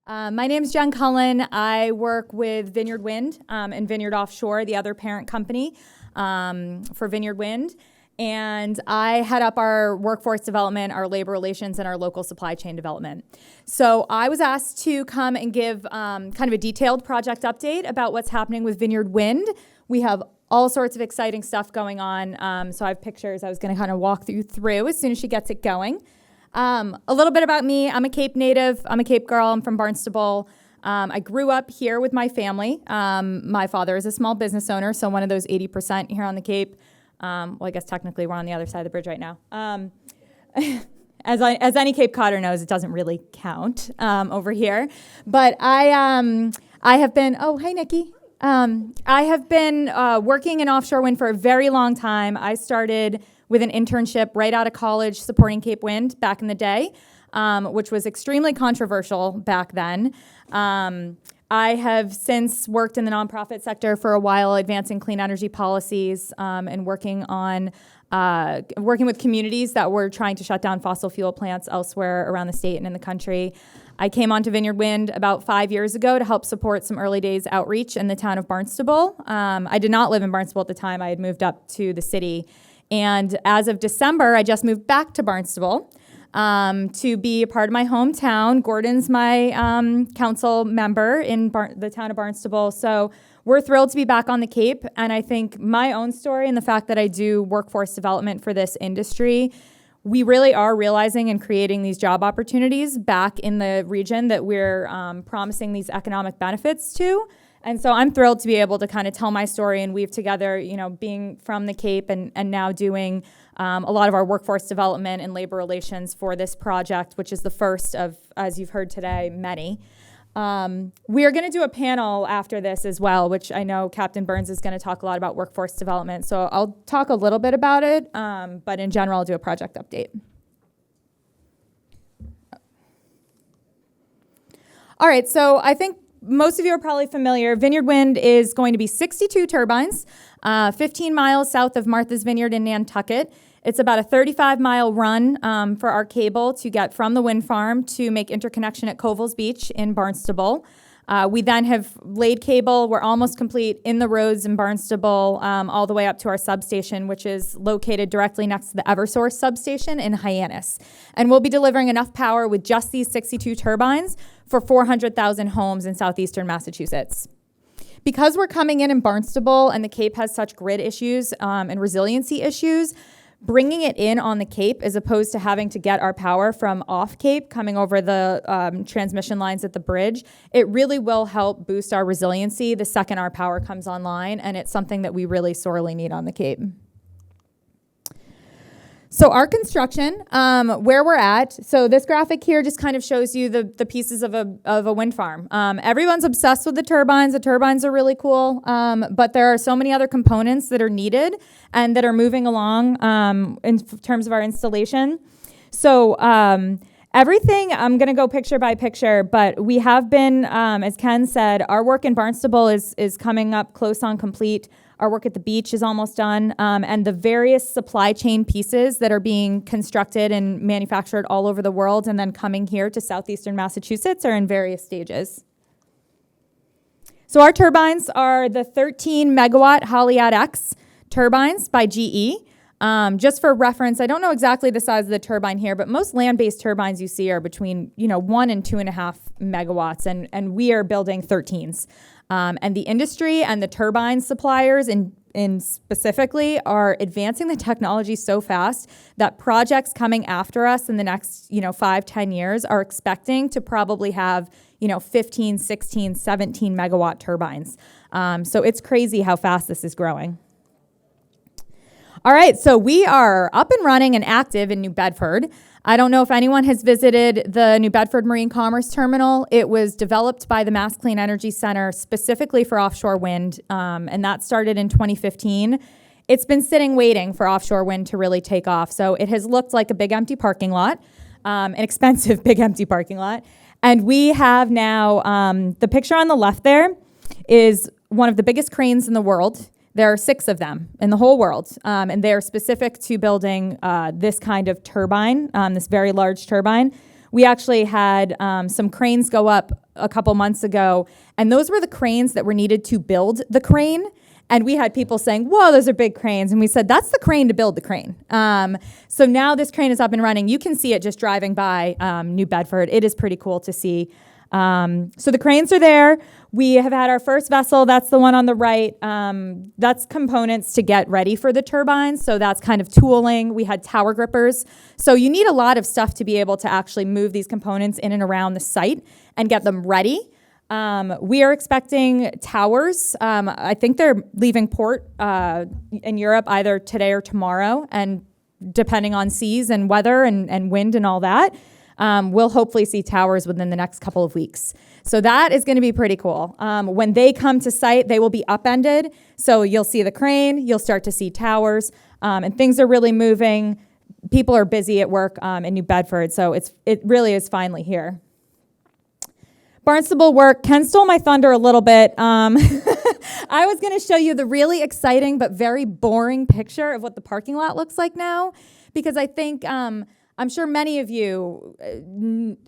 My name is Jen Cullen. I work with Vineyard Wind and Vineyard Offshore, the other parent company for Vineyard Wind. And I head up our workforce development, our labor relations, and our local supply chain development. So I was asked to come and give kind of a detailed project update about what's happening with Vineyard Wind. We have all sorts of exciting stuff going on. So I have pictures I was going to kind of walk you through as soon as she gets it going. A little bit about me. I'm a Cape native. I'm a Cape girl. I'm from Barnstable. I grew up here with my family. My father is a small business owner, so one of those 80% here on the Cape. Well, I guess technically we're on the other side of the bridge right now. As any Cape Codder knows, it doesn't really count over here. But I have been, oh, hey, Nikki. I have been working in offshore wind for a very long time. I started with an internship right out of college supporting Cape Wind back in the day, which was extremely controversial back then. I have since worked in the nonprofit sector for a while, advancing clean energy policies and working with communities that were trying to shut down fossil fuel plants elsewhere around the state and in the country. I came onto Vineyard Wind about 5 years ago to help support some early days outreach in the town of Barnstable. I did not live in Barnstable at the time. I had moved up to the city. And as of December, I just moved back to Barnstable to be a part of my hometown. Gordon's my council member in the town of Barnstable. So we're thrilled to be back on the Cape. And I think my own story and the fact that I do workforce development for this industry, we really are realizing and creating these job opportunities back in the region that we're promising these economic benefits to. And so I'm thrilled to be able to kind of tell my story and weave together, being from the Cape and now doing a lot of our workforce development and labor relations for this project, which is the first of, as you've heard today, many. We are going to do a panel after this as well, which I know Captain Burns is going to talk a lot about workforce development. So I'll talk a little bit about it, but in general, I'll do a project update. All right, so I think most of you are probably familiar. Vineyard Wind is going to be 62 turbines, 15 miles south of Martha's Vineyard in Nantucket. It's about a 35-mile run for our cable to get from the wind farm to make interconnection at Covell's Beach in Barnstable. We then have laid cable. We're almost complete in the roads in Barnstable, all the way up to our substation, which is located directly next to the Eversource substation in Hyannis. And we'll be delivering enough power with just these 62 turbines for 400,000 homes in southeastern Massachusetts. Because we're coming in Barnstable and the Cape has such grid issues and resiliency issues, bringing it in on the Cape as opposed to having to get our power from off Cape coming over the transmission lines at the bridge, it really will help boost our resiliency the second our power comes online, and it's something that we really sorely need on the Cape. So our construction, where we're at, so this graphic here just kind of shows you the pieces of a wind farm. Everyone's obsessed with the turbines. The turbines are really cool, but there are so many other components that are needed and that are moving along in terms of our installation. So everything, I'm going to go picture by picture, but we have been, as Ken said, our work in Barnstable is coming up close on complete. Our work at the beach is almost done, and the various supply chain pieces that are being constructed and manufactured all over the world and then coming here to southeastern Massachusetts are in various stages. So our turbines are the 13 megawatt Haliade X turbines by GE. Just for reference, I don't know exactly the size of the turbine here, but most land-based turbines you see are between 1 and 2.5 megawatts, and we are building 13s. And the industry and the turbine suppliers in specifically are advancing the technology so fast that projects coming after us in the next 5-10 years are expecting to probably have 15, 16, 17 megawatt turbines. So it's crazy how fast this is growing. All right, so we are up and running and active in New Bedford. I don't know if anyone has visited the New Bedford Marine Commerce Terminal. It was developed by the Mass Clean Energy Center specifically for offshore wind, and that started in 2015. It's been sitting waiting for offshore wind to really take off. So it has looked like a big empty parking lot, an expensive big empty parking lot. And we have now, the picture on the left there is one of the biggest cranes in the world. There are 6 of them in the whole world, and they are specific to building this kind of turbine, this very large turbine. We actually had some cranes go up a couple months ago, and those were the cranes that were needed to build the crane. And we had people saying, whoa, those are big cranes. And we said, that's the crane to build the crane. So now this crane is up and running. You can see it just driving by New Bedford. It is pretty cool to see. So the cranes are there. We have had our first vessel. That's the one on the right. That's components to get ready for the turbines. So that's kind of tooling. We had tower grippers. So you need a lot of stuff to be able to actually move these components in and around the site and get them ready. We are expecting towers. I think they're leaving port in Europe either today or tomorrow. And depending on seas and weather and wind and all that, we'll hopefully see towers within the next couple of weeks. So that is going to be pretty cool. When they come to site, they will be upended. So you'll see the crane, you'll start to see towers, and things are really moving. People are busy at work in New Bedford, so it really is finally here. Barnstable work. Ken stole my thunder a little bit. I was going to show you the really exciting but very boring picture of what the parking lot looks like now, because I think I'm sure many of you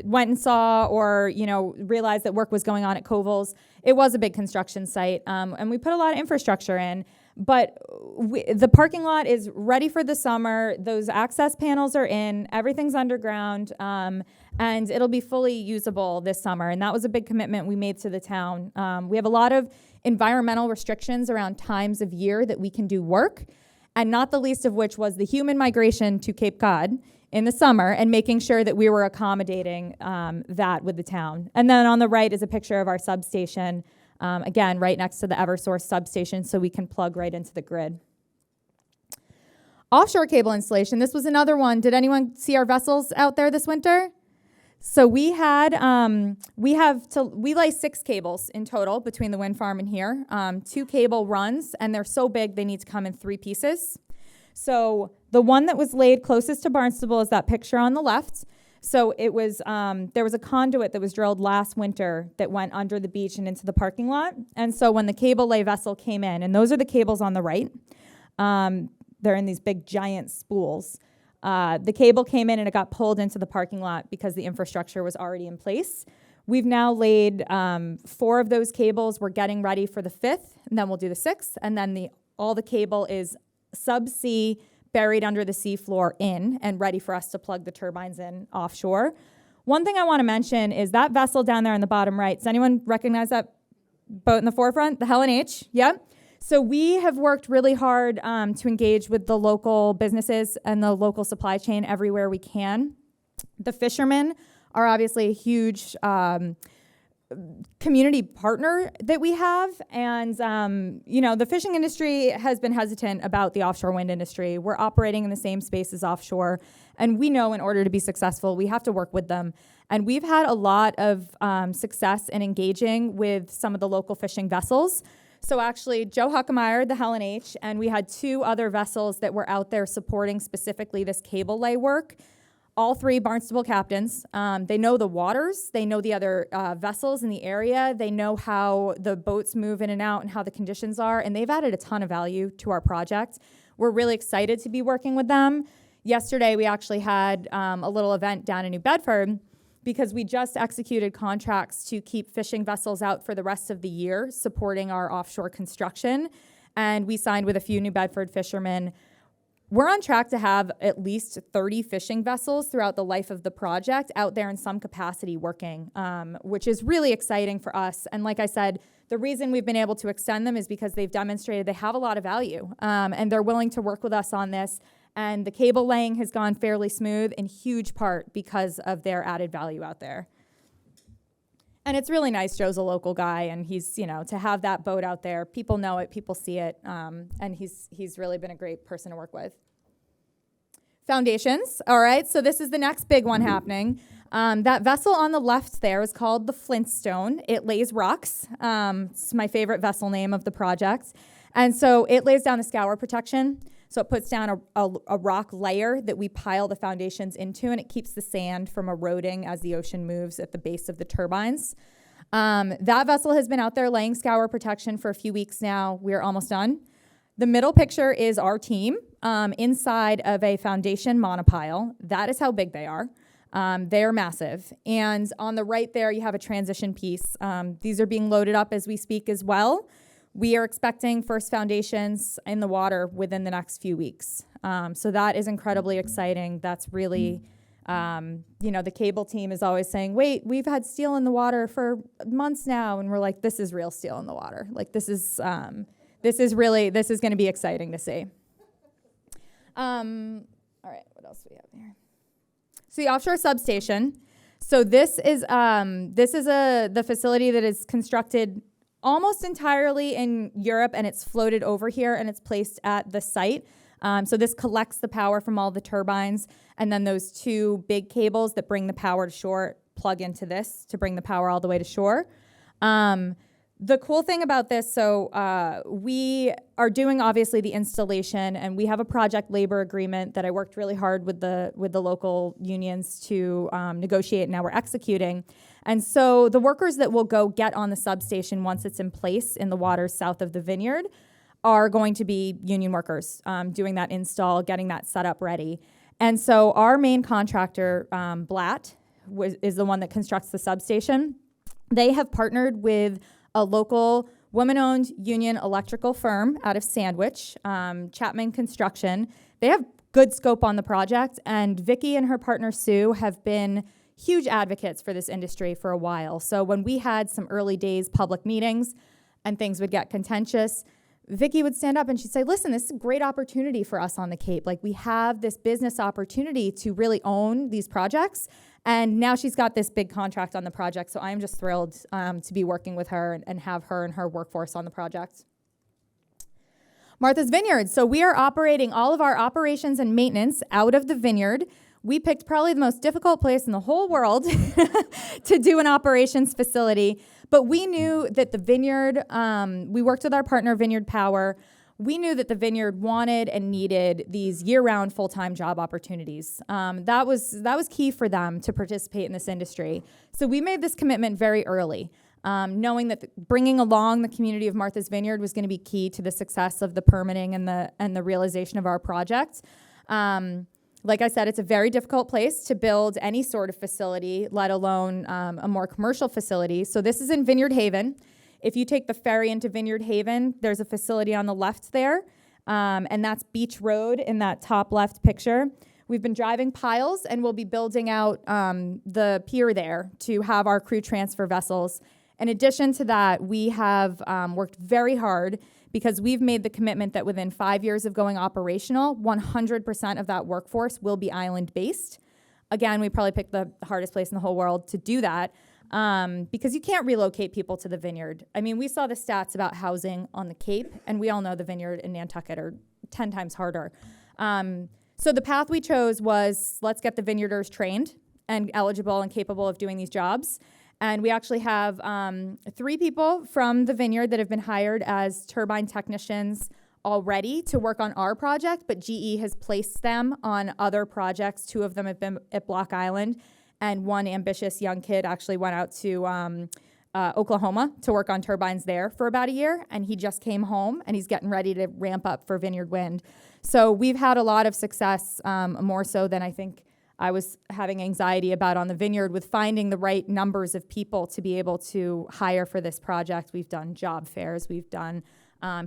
went and saw or realized that work was going on at Koval's. It was a big construction site, and we put a lot of infrastructure in. But the parking lot is ready for the summer. Those access panels are in. Everything's underground, and it'll be fully usable this summer. And that was a big commitment we made to the town. We have a lot of environmental restrictions around times of year that we can do work, and not the least of which was the human migration to Cape Cod in the summer and making sure that we were accommodating that with the town. And then on the right is a picture of our substation, again, right next to the Eversource substation, so we can plug right into the grid. Offshore cable installation. This was another one. Did anyone see our vessels out there this winter? So we lay 6 cables in total between the wind farm and here. 2 cable runs, and they're so big they need to come in 3 pieces. So the one that was laid closest to Barnstable is that picture on the left. So it was there was a conduit that was drilled last winter that went under the beach and into the parking lot. And so when the cable lay vessel came in, and those are the cables on the right, they're in these big giant spools. The cable came in and it got pulled into the parking lot because the infrastructure was already in place. We've now laid 4 of those cables. We're getting ready for the 5th, and then we'll do the 6th. And then all the cable is subsea, buried under the seafloor in and ready for us to plug the turbines in offshore. One thing I want to mention is that vessel down there in the bottom right. Does anyone recognize that boat in the forefront? The Helen H? Yep. So we have worked really hard to engage with the local businesses and the local supply chain everywhere we can. The fishermen are obviously a huge community partner that we have, and the fishing industry has been hesitant about the offshore wind industry. We're operating in the same space as offshore, and we know in order to be successful, we have to work with them. And we've had a lot of success in engaging with some of the local fishing vessels. So actually, Joe Huckemeyer, the Helen H, and we had 2 other vessels that were out there supporting specifically this cable lay work. All 3 Barnstable captains. They know the waters. They know the other vessels in the area. They know how the boats move in and out and how the conditions are, and they've added a ton of value to our project. We're really excited to be working with them. Yesterday, we actually had a little event down in New Bedford because we just executed contracts to keep fishing vessels out for the rest of the year, supporting our offshore construction, and we signed with a few New Bedford fishermen. We're on track to have at least 30 fishing vessels throughout the life of the project out there in some capacity working, which is really exciting for us. And like I said, the reason we've been able to extend them is because they've demonstrated they have a lot of value, and they're willing to work with us on this. And the cable laying has gone fairly smooth in huge part because of their added value out there. And it's really nice. Joe's a local guy, and he's, to have that boat out there, people know it, people see it, and he's really been a great person to work with. Foundations, all right, so this is the next big one happening. That vessel on the left there is called the Flintstone. It lays rocks. It's my favorite vessel name of the project. And so it lays down the scour protection. So it puts down a rock layer that we pile the foundations into, and it keeps the sand from eroding as the ocean moves at the base of the turbines. That vessel has been out there laying scour protection for a few weeks now. We're almost done. The middle picture is our team inside of a foundation monopile. That is how big they are. They are massive. And on the right there, you have a transition piece. These are being loaded up as we speak as well. We are expecting first foundations in the water within the next few weeks. So that is incredibly exciting. That's really, the cable team is always saying, wait, we've had steel in the water for months now. And we're like, this is real steel in the water. Like this is going to be exciting to see. All right, what else do we have here? So the offshore substation. So this is the facility that is constructed almost entirely in Europe, and it's floated over here, and it's placed at the site. So this collects the power from all the turbines, and then those two big cables that bring the power to shore plug into this to bring the power all the way to shore. The cool thing about this, so we are doing obviously the installation, and we have a project labor agreement that I worked really hard with the local unions to negotiate, and now we're executing. And so the workers that will go get on the substation once it's in place in the waters south of the Vineyard are going to be union workers doing that install, getting that set up ready. And so our main contractor, Blatt, is the one that constructs the substation. They have partnered with a local woman-owned union electrical firm out of Sandwich, Chapman Construction. They have good scope on the project, and Vicki and her partner Sue have been huge advocates for this industry for a while. So when we had some early days public meetings and things would get contentious, Vicki would stand up and she'd say, listen, this is a great opportunity for us on the Cape. Like, we have this business opportunity to really own these projects. And now she's got this big contract on the project. So I'm just thrilled to be working with her and have her and her workforce on the project. Martha's Vineyard. So we are operating all of our operations and maintenance out of the Vineyard. We picked probably the most difficult place in the whole world to do an operations facility. But we knew that the Vineyard, we worked with our partner, Vineyard Power. We knew that the Vineyard wanted and needed these year-round full-time job opportunities. That was key for them to participate in this industry. So we made this commitment very early, knowing that bringing along the community of Martha's Vineyard was going to be key to the success of the permitting and the realization of our project. Like I said, it's a very difficult place to build any sort of facility, let alone a more commercial facility. So this is in Vineyard Haven. If you take the ferry into Vineyard Haven, there's a facility on the left there, and that's Beach Road in that top left picture. We've been driving piles, and we'll be building out the pier there to have our crew transfer vessels. In addition to that, we have worked very hard because we've made the commitment that within 5 years of going operational, 100% of that workforce will be island-based. Again, we probably picked the hardest place in the whole world to do that. Because you can't relocate people to the Vineyard. I mean, we saw the stats about housing on the Cape, and we all know the Vineyard and Nantucket are 10 times harder. So the path we chose was, let's get the Vineyarders trained and eligible and capable of doing these jobs. And we actually have 3 people from the Vineyard that have been hired as turbine technicians already to work on our project, but GE has placed them on other projects. 2 of them have been at Block Island. And one ambitious young kid actually went out to Oklahoma to work on turbines there for about a year, and he just came home, and he's getting ready to ramp up for Vineyard Wind. So we've had a lot of success, more so than I think I was having anxiety about on the Vineyard, with finding the right numbers of people to be able to hire for this project. We've done job fairs. We've done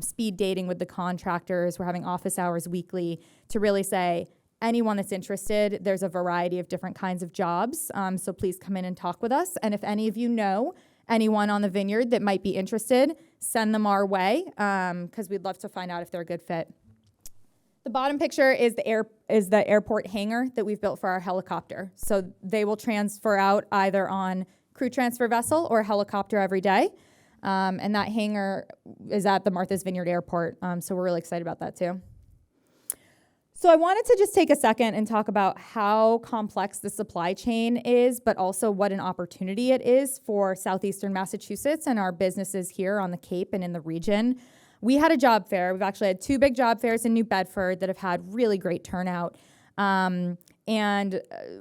speed dating with the contractors. We're having office hours weekly to really say, anyone that's interested, there's a variety of different kinds of jobs, so please come in and talk with us. And if any of you know anyone on the Vineyard that might be interested, send them our way, because we'd love to find out if they're a good fit. The bottom picture is the airport hangar that we've built for our helicopter. So they will transfer out either on crew transfer vessel or helicopter every day. And that hangar is at the Martha's Vineyard Airport, so we're really excited about that too. So I wanted to just take a second and talk about how complex the supply chain is, but also what an opportunity it is for southeastern Massachusetts and our businesses here on the Cape and in the region. We had a job fair. We've actually had 2 big job fairs in New Bedford that have had really great turnout. And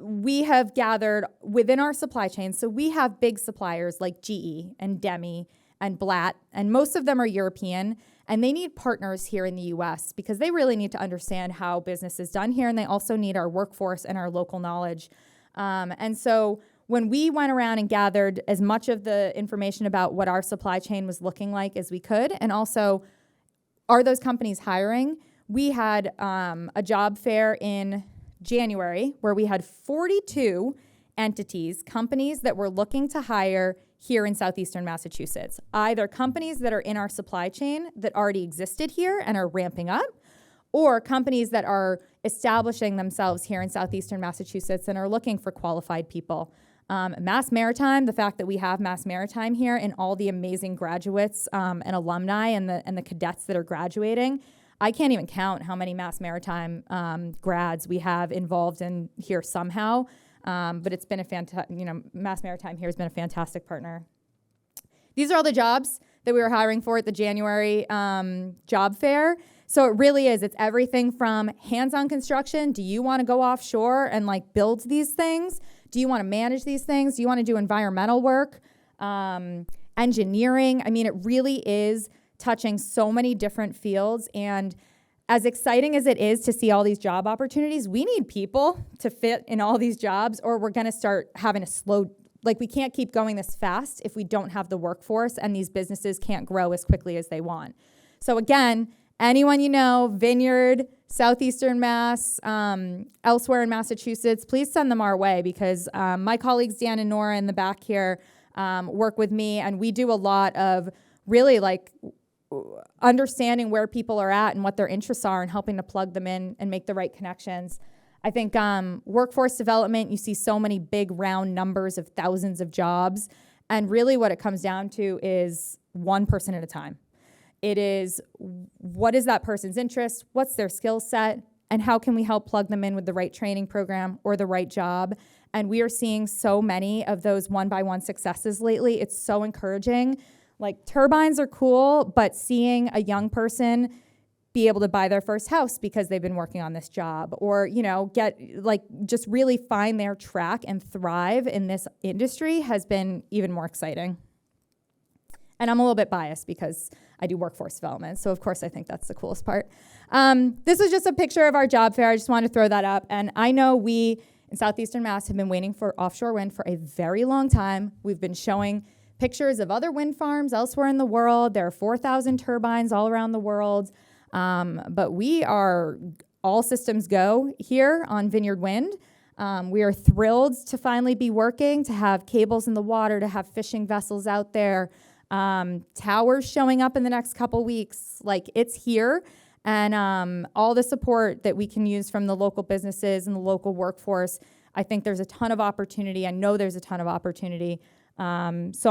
we have gathered within our supply chain. So we have big suppliers like GE and Demi and Blatt, and most of them are European. And they need partners here in the U.S. because they really need to understand how business is done here, and they also need our workforce and our local knowledge. And so when we went around and gathered as much of the information about what our supply chain was looking like as we could, and also, are those companies hiring? We had a job fair in January where we had 42 entities, companies that were looking to hire here in southeastern Massachusetts. Either companies that are in our supply chain that already existed here and are ramping up, or companies that are establishing themselves here in southeastern Massachusetts and are looking for qualified people. Mass Maritime, the fact that we have Mass Maritime here and all the amazing graduates and alumni and the cadets that are graduating, I can't even count how many Mass Maritime grads we have involved in here somehow. But it's been Mass Maritime here has been a fantastic partner. These are all the jobs that we were hiring for at the January job fair. So it really is. It's everything from hands-on construction. Do you want to go offshore and like build these things? Do you want to manage these things? Do you want to do environmental work? Engineering? I mean, it really is touching so many different fields. And as exciting as it is to see all these job opportunities, we need people to fit in all these jobs, or we're going to start having a slow, like we can't keep going this fast if we don't have the workforce, and these businesses can't grow as quickly as they want. So again, anyone you know, Vineyard, Southeastern Mass, elsewhere in Massachusetts, please send them our way, because my colleagues Dan and Nora in the back here work with me, and we do a lot of really like understanding where people are at and what their interests are and helping to plug them in and make the right connections. I think workforce development, you see so many big round numbers of thousands of jobs, and really what it comes down to is one person at a time. It is, what is that person's interest, what's their skill set, and how can we help plug them in with the right training program or the right job? And we are seeing so many of those one-by-one successes lately. It's so encouraging. Like, turbines are cool, but seeing a young person be able to buy their first house because they've been working on this job, or, just really find their track and thrive in this industry has been even more exciting. And I'm a little bit biased because I do workforce development, so of course I think that's the coolest part. This is just a picture of our job fair. I just wanted to throw that up. And I know we in Southeastern Mass have been waiting for offshore wind for a very long time. We've been showing pictures of other wind farms elsewhere in the world. There are 4,000 turbines all around the world. But we are all systems go here on Vineyard Wind. We are thrilled to finally be working, to have cables in the water, to have fishing vessels out there, towers showing up in the next couple weeks. Like, it's here. And all the support that we can use from the local businesses and the local workforce, I think there's a ton of opportunity. I know there's a ton of opportunity. So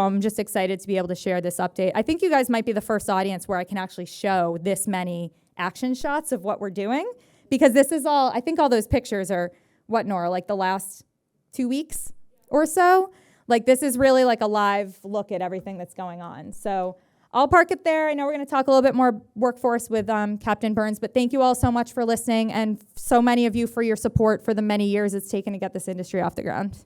I'm just excited to be able to share this update. I think you guys might be the first audience where I can actually show this many action shots of what we're doing, because this is all, I think all those pictures are, what, Nora, like the last 2 weeks or so? Like, this is really like a live look at everything that's going on. So I'll park it there. I know we're going to talk a little bit more workforce with Captain Burns, but thank you all so much for listening, and so many of you for your support for the many years it's taken to get this industry off the ground.